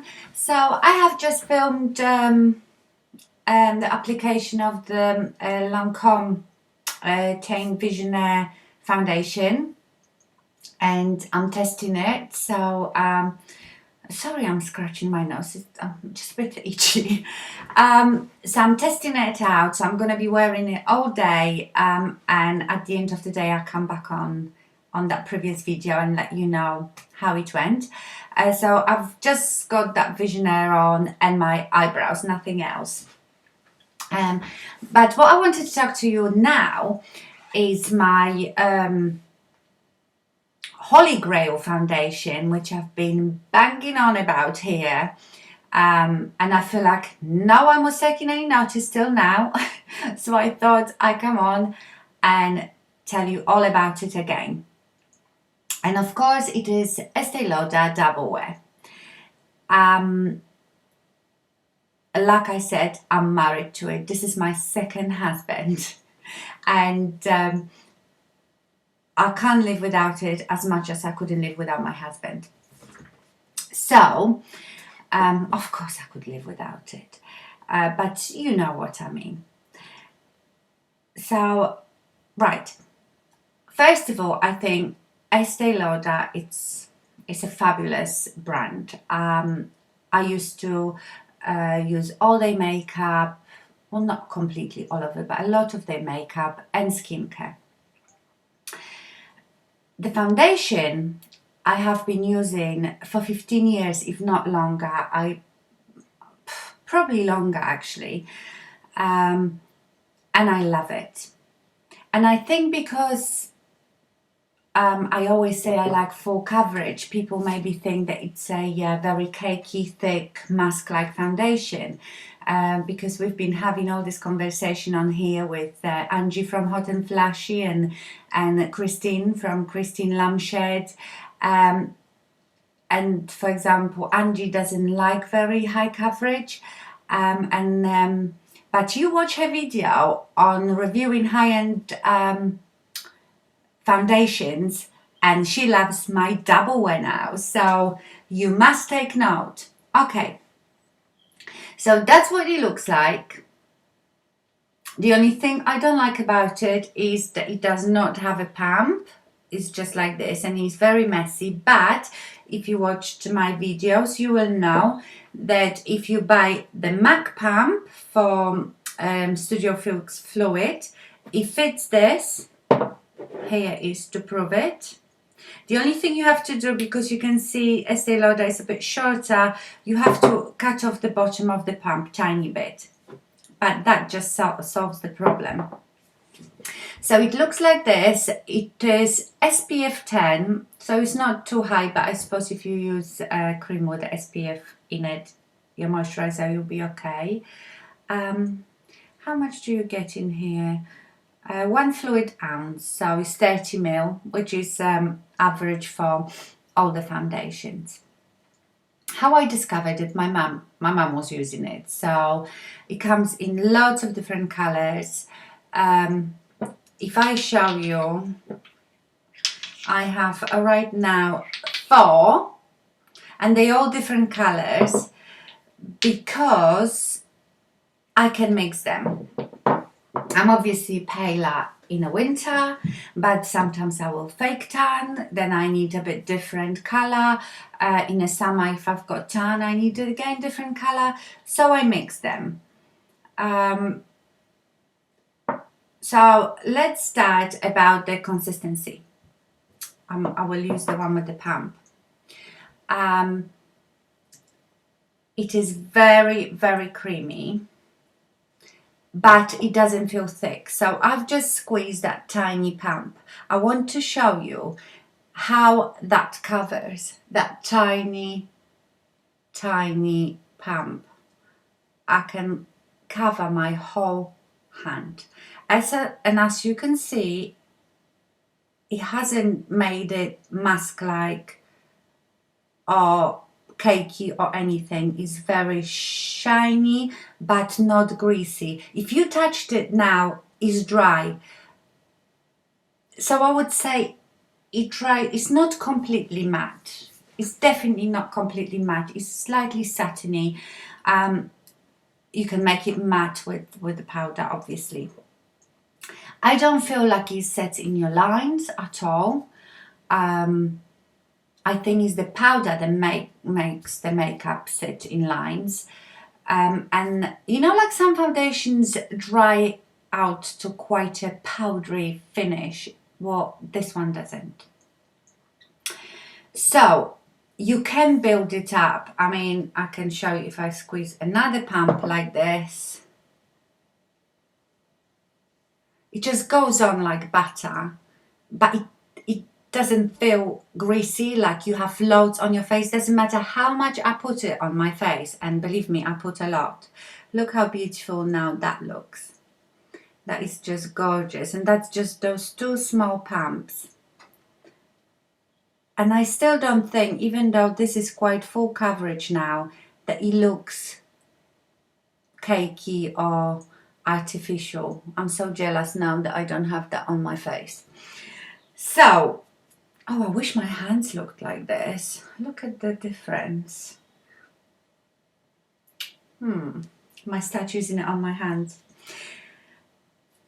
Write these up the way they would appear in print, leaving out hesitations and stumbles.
everyone. So I have just filmed the application of the Lancome Teint Visionnaire foundation, and I'm testing it. So sorry, I'm scratching my nose. I'm just a bit itchy. So I'm testing it out. So I'm going to be wearing it all day, and at the end of the day I come back on that previous video and let you know how it went. So I've just got that Visionnaire on and my eyebrows, nothing else. But what I wanted to talk to you now is my Holy Grail foundation, which I've been banging on about here. And I feel like no one was taking any notice till now. So I thought I'd come on and tell you all about it again. And of course it is Estee Lauder Double Wear. Like I said, I'm married to it. This is my second husband. And I can't live without it as much as I couldn't live without my husband. So, of course I could live without it. But you know what I mean. So, right. First of all, I think Estee Lauder, it's a fabulous brand. I used to use all their makeup, well, not completely all of it, but a lot of their makeup and skincare. The foundation I have been using for 15 years, if not longer. Probably longer actually, and I love it. And I think because I always say I like full coverage, people maybe think that it's a very cakey, thick, mask-like foundation. Because we've been having all this conversation on here with Angie from Hot and Flashy and Christine from Christine Lampshade. And for example, Angie doesn't like very high coverage. But you watch her video on reviewing high-end foundations, and she loves my Double Wear now, so you must take note. Okay, so that's what it looks like. The only thing I don't like about it is that it does not have a pump. It's just like this, and it's very messy. But if you watched my videos, you will know that if you buy the MAC pump for Studio Fix Fluid, it fits this. Here is to prove it. The only thing you have to do, because you can see Estee Lauder is a bit shorter, you have to cut off the bottom of the pump tiny bit. But that just solves the problem. So it looks like this. It is SPF 10, so it's not too high, but I suppose if you use cream with the SPF in it, your moisturizer, you'll be okay. How much do you get in here? 1 fluid ounce, so it's 30 ml, which is average for all the foundations. How I discovered it, my mum was using it, so it comes in lots of different colors. If I show you, I have right now 4, and they're all different colors because I can mix them. I'm obviously paler in the winter, but sometimes I will fake tan, then I need a bit different color. In the summer, if I've got tan, I need again different color, so I mix them. So let's start about the consistency. I will use the one with the pump. It is very, very creamy, but it doesn't feel thick. So I've just squeezed that tiny pump. I want to show you how that covers that tiny, tiny pump. I can cover my whole hand. And as you can see, it hasn't made it mask-like or cakey or anything. It's very shiny but not greasy. If you touched it now, it's dry. So I would say it's not completely matte. It's definitely not completely matte. It's slightly satiny. You can make it matte with the powder, obviously. I don't feel like it sets in your lines at all. I think it's the powder that makes the makeup sit in lines. And you know, like some foundations dry out to quite a powdery finish. Well, this one doesn't. So you can build it up. I mean, I can show you if I squeeze another pump like this. It just goes on like butter, but it doesn't feel greasy, like you have loads on your face. Doesn't matter how much I put it on my face, and believe me, I put a lot. Look how beautiful now that looks. That is just gorgeous, and that's just those 2 small pumps. And I still don't think, even though this is quite full coverage now, that it looks cakey or artificial. I'm so jealous now that I don't have that on my face. So, oh, I wish my hands looked like this. Look at the difference. My start using it on my hands.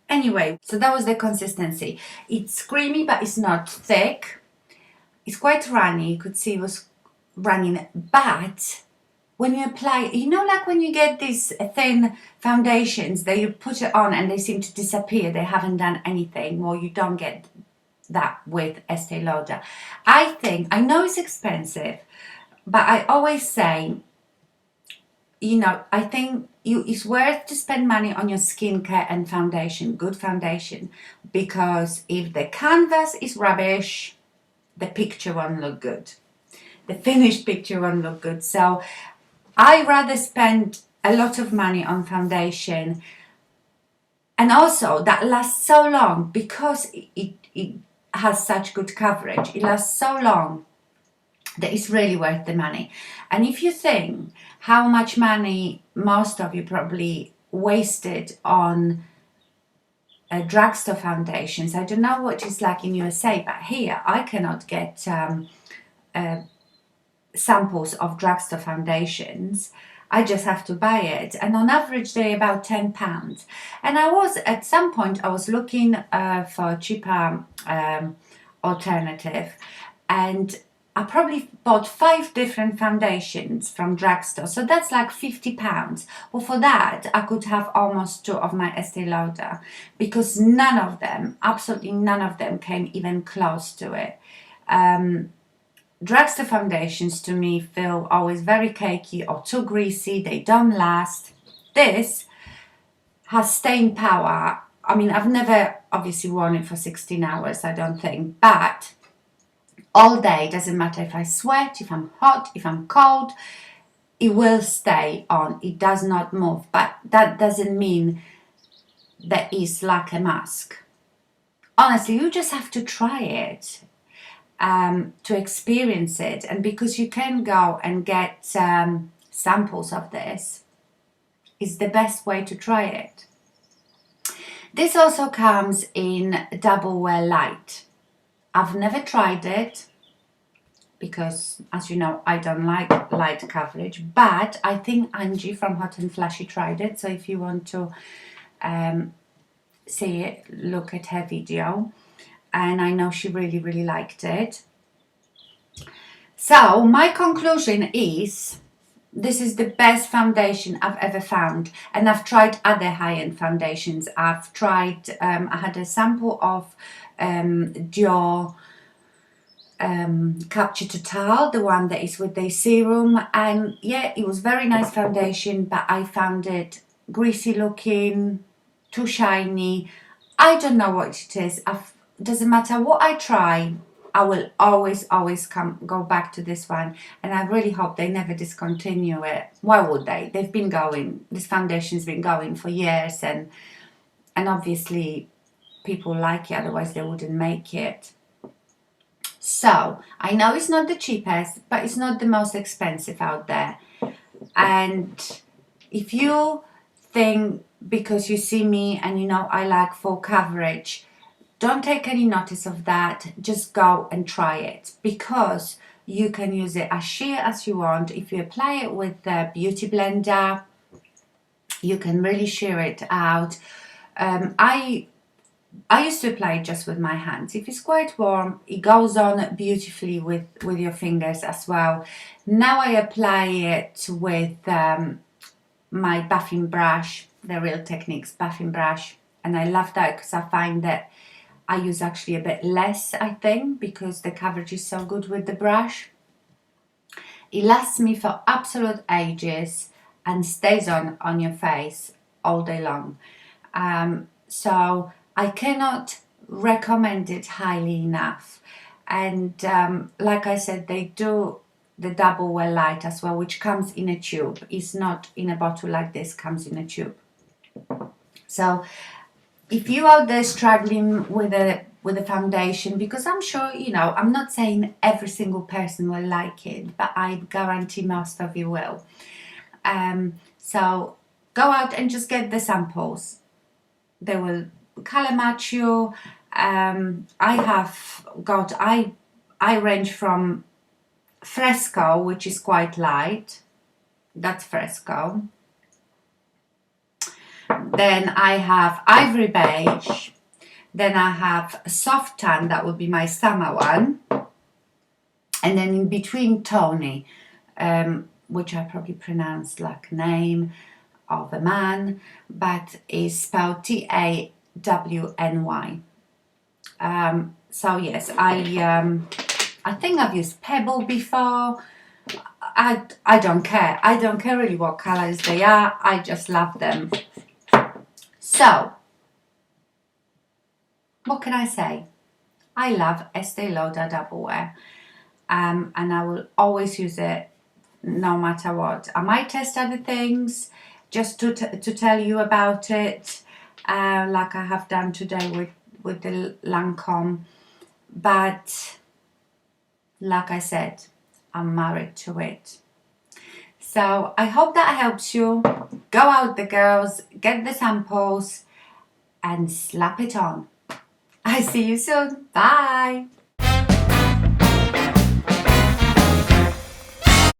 Anyway, so that was the consistency. It's creamy, but it's not thick. It's quite runny. You could see it was running, but when you apply, you know, like when you get these thin foundations that you put it on and they seem to disappear, they haven't done anything. Well, you don't get that with Estee Lauder. I know it's expensive, but I always say, you know, I think it's worth to spend money on your skincare and foundation, good foundation, because if the canvas is rubbish, the picture won't look good. The finished picture won't look good. So I rather spend a lot of money on foundation, and also that lasts so long because it has such good coverage. It lasts so long that it's really worth the money. And if you think how much money most of you probably wasted on drugstore foundations, I don't know what it's like in USA, but here I cannot get samples of drugstore foundations. I just have to buy it, and on average they're about £10. And at some point I was looking for a cheaper alternative, and I probably bought 5 different foundations from drugstore, so that's like £50. Well, for that I could have almost 2 of my Estee Lauder, because none of them, absolutely none of them, came even close to it. Drugstore foundations to me feel always very cakey or too greasy. They don't last. This has staying power. I mean, I've never obviously worn it for 16 hours, I don't think, but all day, doesn't matter if I sweat, if I'm hot, if I'm cold, it will stay on. It does not move, but that doesn't mean that it's like a mask. Honestly, you just have to try it to experience it, and because you can go and get samples of this, is the best way to try it. This also comes in Double Wear Light. I've never tried it because, as you know, I don't like light coverage, but I think Angie from Hot and Flashy tried it, so if you want to see it, look at her video, and I know she really, really liked it. So my conclusion is, this is the best foundation I've ever found, and I've tried other high-end foundations. I've tried, I had a sample of Dior Capture Total, the one that is with the serum, and yeah, it was very nice foundation, but I found it greasy looking, too shiny. I don't know what it is. Doesn't matter what I try, I will always go back to this one, and I really hope they never discontinue it. Why would they? They've been going, this foundation's been going for years, and obviously people like it, otherwise they wouldn't make it. So I know it's not the cheapest, but it's not the most expensive out there. And if you think, because you see me and you know I like full coverage, don't take any notice of that. Just go and try it, because You can use it as sheer as you want. If you apply it with the beauty blender, you can really sheer it out. I used to apply it just with my hands. If it's quite warm, it goes on beautifully with your fingers as well. Now I apply it with my buffing brush, the Real Techniques buffing brush, and I love that because I find that I use actually a bit less, I think, because the coverage is so good with the brush. It lasts me for absolute ages and stays on your face all day long. So I cannot recommend it highly enough. And like I said, they do the double wear light as well, which comes in a tube. It's not in a bottle like this, comes in a tube. So if you out there struggling with a foundation, because I'm sure, you know, I'm not saying every single person will like it, but I guarantee most of you will. So go out and just get the samples. They will color match you. I range from Fresco, which is quite light. That's Fresco. Then I have Ivory Beige. Then I have Soft Tan, that would be my summer one. And then in between Tony, which I probably pronounced like name of a man, but is spelled Tawny. So yes, I think I've used Pebble before. I don't care. I don't care really what colors they are. I just love them. So, what can I say? I love Estee Lauder Double Wear, and I will always use it no matter what. I might test other things just to tell you about it, like I have done today with the Lancome. But like I said, I'm married to it. So I hope that helps you. Go out there, girls, get the samples and slap it on. I see you soon. Bye.